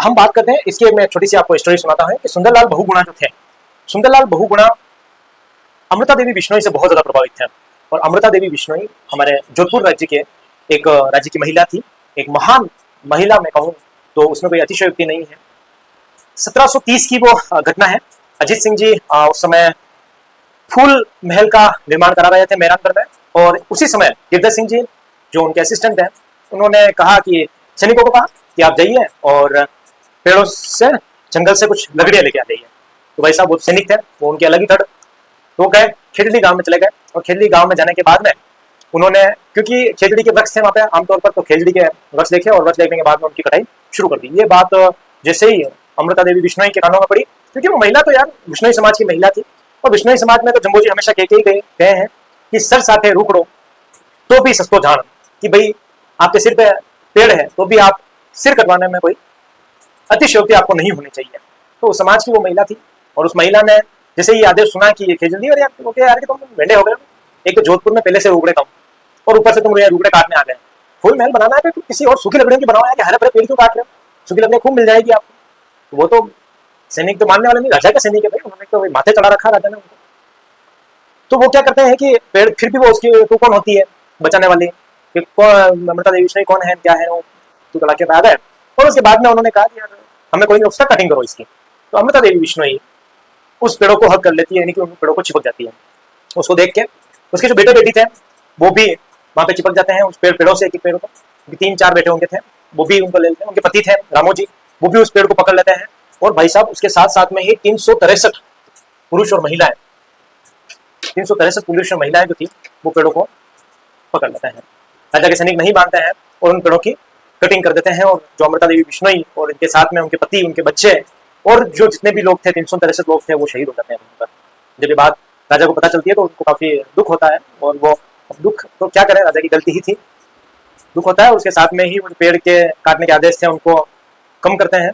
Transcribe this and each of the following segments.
हम बात करते हैं इसके, मैं छोटी सी आपको स्टोरी सुनाता हूँ कि सुंदरलाल बहुगुणा जो थे, सुंदरलाल बहुगुणा अमृता देवी बिश्नोई से बहुत ज्यादा प्रभावित थे। और अमृता देवी बिश्नोई हमारे जोधपुर राज्य के एक राज्य की महिला थी, एक महान महिला मैं कहूँ तो उसमें कोई अतिशयोक्ति नहीं है। 1730 की वो घटना है। अजीत सिंह जी उस समय फूल महल का निर्माण करा रहे थे मेहरानगढ़ में, और उसी समय गिरधर सिंह जी जो उनके असिस्टेंट हैं, उन्होंने कहा कि सैनिकों को कहा कि आप जाइए और पेड़ों से, जंगल से कुछ लकड़ियां लेके आ जाइए। तो भाई साहब वो सैनिक थे, वो उनकी अलग ही धड़, तो गए खेजड़ी गांव में चले गए। और खेजड़ी गांव में जाने के बाद में उन्होंने, क्योंकि खेजड़ी के वृक्ष थे वहां पे आमतौर पर, तो खेजड़ी के वृक्ष देखे और वृक्ष देखने के बाद में उनकी कटाई शुरू कर दी। ये बात जैसे ही अमृता देवी बिश्नोई के कानों में पड़ी, क्योंकि वो महिला तो यार बिश्नोई समाज की महिला थी, और बिश्नोई समाज में तो जम्बो जी हमेशा कह के ही गए हैं कि सर साथे रुकड़ो तो भी सस्तो जान, कि भाई आपके सिर पे पेड़ है तो भी आप सिर कटवाने में कोई अतिशयोक्ति आपको नहीं होनी चाहिए। तो समाज की वो महिला थी, और उस महिला ने जैसे ये आदेश सुना कि ये खेजड़ी, और यार कि तुम भेंडे हो गए, एक तो जोधपुर में पहले से रुकड़े कम, और ऊपर से तुम रुकड़े काटने आ गए। फुल महल बनाना है तो किसी और सूखी लकड़ियों की बनाओ, है कि हरे भरे पेड़ क्यों काट रहे हो, सूखी लकड़ियां खूब मिल जाएगी आपको। वो तो सैनिक तो मानने वाले नहीं, राजा के सैनिक है भाई, उन्होंने तो माथे चढ़ा रखा राजा ने उनको। तो वो क्या करते हैं कि पेड़, फिर भी वो उसकी तो कौन होती है बचाने वाली, कि कौन अमृता देवी बिश्नोई कौन है क्या है, वो तो चला के आ गए। और उसके बाद में उन्होंने कहा कि यार हमें कोई नहीं, उसका कटिंग करो इसकी। तो अमृता देवी बिश्नोई उस पेड़ों को हक कर लेती है, यानी कि उन पेड़ों को चिपक जाती है। उसको देख के उसके जो बेटे बेटी थे वो भी वहां पे चिपक जाते हैं उस पेड़ों से, एक एक पेड़ को, 3-4 बेटे उनके थे, वो भी उनको ले लेते हैं। उनके पति थे रामो जी, वो भी उस पेड़ को पकड़ लेते हैं। और भाई साहब उसके साथ साथ में ही 363 पुरुष और महिलाएं, 363 पुरुष और महिलाएं जो थी वो पेड़ों को पकड़ लेते हैं। राजा के सैनिक नहीं मानते हैं और उन पेड़ों की कटिंग कर देते हैं। और जो अमृता देवी बिश्नोई और इनके साथ में उनके पति, उनके बच्चे और जो जितने भी लोग थे, 363 लोग थे, वो शहीद हो जाते हैं वहां पर। जब ये बात राजा को पता चलती है तो उनको काफी दुख होता है, और वो दुख तो क्या करें, राजा की गलती ही थी, दुख होता है। उसके साथ में ही वो पेड़ के काटने के आदेश थे उनको कम करते हैं,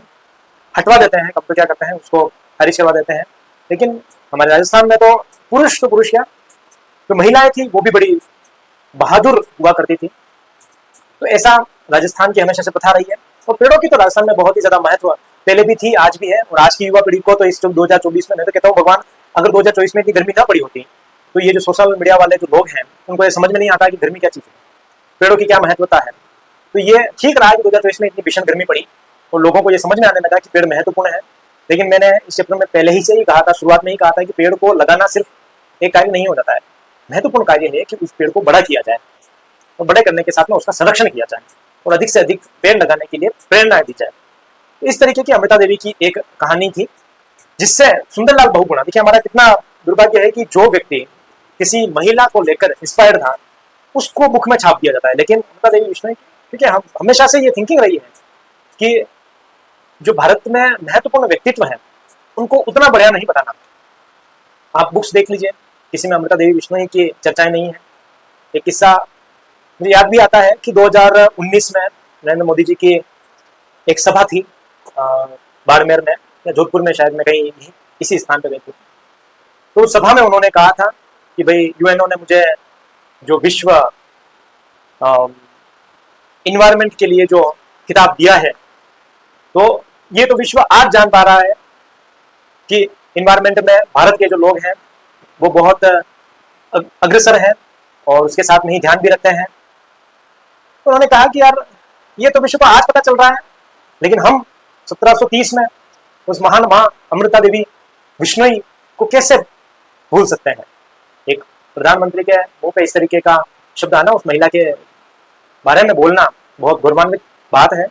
हटवा देते हैं, कब तो क्या करते हैं उसको खारिज करवा देते हैं। लेकिन हमारे राजस्थान में तो पुरुष क्या, जो महिलाएं थी वो भी बड़ी बहादुर हुआ करती थी। तो ऐसा राजस्थान की हमेशा से प्रथा रही है। और पेड़ों की तो राजस्थान में बहुत ही ज्यादा महत्व पहले भी थी, आज भी है। और आज की युवा पीढ़ी को तो इस 2024 में, मैं तो कहता हूँ भगवान, अगर 2024 में इतनी गर्मी ना पड़ी होती तो ये जो सोशल मीडिया वाले जो लोग हैं उनको ये समझ में नहीं आता कि गर्मी क्या चीज है, पेड़ों की क्या महत्वता है। तो ये ठीक रहा है कि 2024 में इतनी भीषण गर्मी पड़ी और लोगों को ये समझ में आने लगा कि पेड़ महत्वपूर्ण है। लेकिन मैंने इस चैप्टर में पहले ही से ही कहा था, शुरुआत में ही कहा था कि पेड़ को लगाना सिर्फ एक कार्य नहीं हो जाता है, महत्वपूर्ण कार्य है कि उस पेड़ को बड़ा किया जाए, और बड़े करने के साथ में उसका संरक्षण किया जाए और अधिक से अधिक पेड़ लगाने के लिए प्रेरणा दी जाए। इस तरीके की अमृता देवी की एक कहानी थी, जिससे सुंदरलाल बहुगुणा, देखिए हमारा कितना दुर्भाग्य है कि जो व्यक्ति किसी महिला को लेकर इंस्पायर्ड था उसको बुक में छाप दिया जाता है। लेकिन अमृता देवी बिश्नोई, ठीक है, हम हमेशा से ये थिंकिंग रही है कि जो भारत में महत्वपूर्ण व्यक्तित्व है उनको उतना बढ़िया नहीं बताना। आप बुक्स देख लीजिए, किसी में अमृता देवी बिश्नोई की चर्चाएं नहीं है। एक किस्सा मुझे याद भी आता है कि 2019 में नरेंद्र मोदी जी की एक सभा थी बाड़मेर में या जोधपुर में, शायद मैं कहीं इसी स्थान पे गई थी। तो उस सभा में उन्होंने कहा था कि भाई यूएनओ ने मुझे जो विश्व इन्वायरमेंट के लिए जो खिताब दिया है, तो ये तो विश्व आज जान पा रहा है कि इन्वायरमेंट में भारत के जो लोग हैं वो बहुत अग्रसर हैं और उसके साथ में ही ध्यान भी रखते हैं। तो उन्होंने कहा कि यार ये तो विश्व को आज पता चल रहा है, लेकिन हम 1730 में उस महान मां अमृता देवी बिश्नोई को कैसे भूल सकते हैं। एक प्रधानमंत्री के मुंह पे इस तरीके का शब्द आना, उस महिला के बारे में बोलना बहुत गौरवान्वित बात है।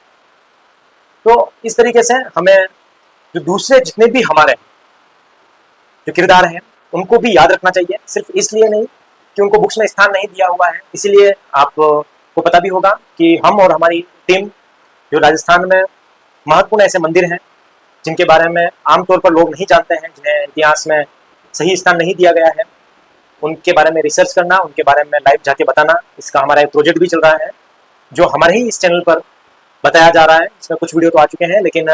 तो इस तरीके से हमें जो दूसरे जितने भी हमारे जो किरदार हैं उनको भी याद रखना चाहिए, सिर्फ इसलिए नहीं कि उनको बुक्स में स्थान नहीं दिया हुआ है। इसीलिए आपको पता भी होगा कि हम और हमारी टीम जो राजस्थान में महत्वपूर्ण ऐसे मंदिर हैं जिनके बारे में आमतौर पर लोग नहीं जानते हैं, जिन्हें इतिहास में सही स्थान नहीं दिया गया है, उनके बारे में रिसर्च करना, उनके बारे में लाइव जाके बताना, इसका हमारा एक प्रोजेक्ट भी चल रहा है जो हमारे ही इस चैनल पर बताया जा रहा है। इसमें कुछ वीडियो तो आ चुके हैं, लेकिन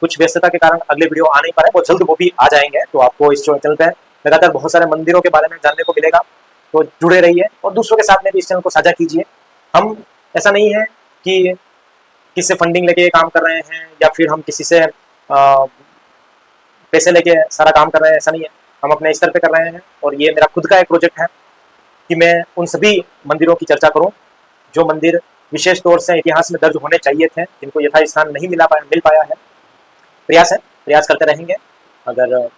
कुछ व्यस्तता के कारण अगले वीडियो आ नहीं पा रहे, बहुत जल्द वो भी आ जाएंगे। तो आपको इस चैनल पर लगातार बहुत सारे मंदिरों के बारे में जानने को मिलेगा, तो जुड़े रहिए और दूसरों के साथ में भी इस चैनल को साझा कीजिए। हम ऐसा नहीं है कि किसी से फंडिंग लेके काम कर रहे हैं या फिर हम किसी से पैसे लेके सारा काम कर रहे हैं, ऐसा नहीं है। हम अपने स्तर पे कर रहे हैं और ये मेरा खुद का एक प्रोजेक्ट है कि मैं उन सभी मंदिरों की चर्चा करूं जो मंदिर विशेष तौर से इतिहास में दर्ज होने चाहिए थे, जिनको यथास्थान नहीं मिल पाया है। प्रयास करते रहेंगे। अगर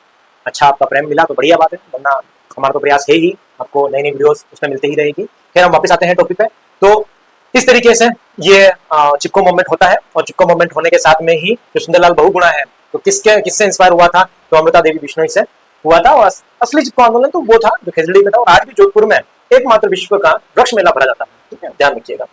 अच्छा आपका प्रेम मिला तो बढ़िया बात है, वरना हमारा तो प्रयास है ही, आपको नई नई वीडियोस उसमें मिलती ही रहेगी। फिर हम वापस आते हैं टॉपिक पे। तो इस तरीके से ये चिपको मूवमेंट होता है और चिपको मूवमेंट होने के साथ में ही जो सुंदरलाल बहुगुणा है तो किससे इंस्पायर हुआ था, तो अमृता देवी बिश्नोई से हुआ था। और असली चिपको आंदोलन तो वो था जो खेजड़ी में था और आज भी जोधपुर में एकमात्र विश्व का वृक्ष मेला भरा जाता है। ठीक है, ध्यान रखिएगा।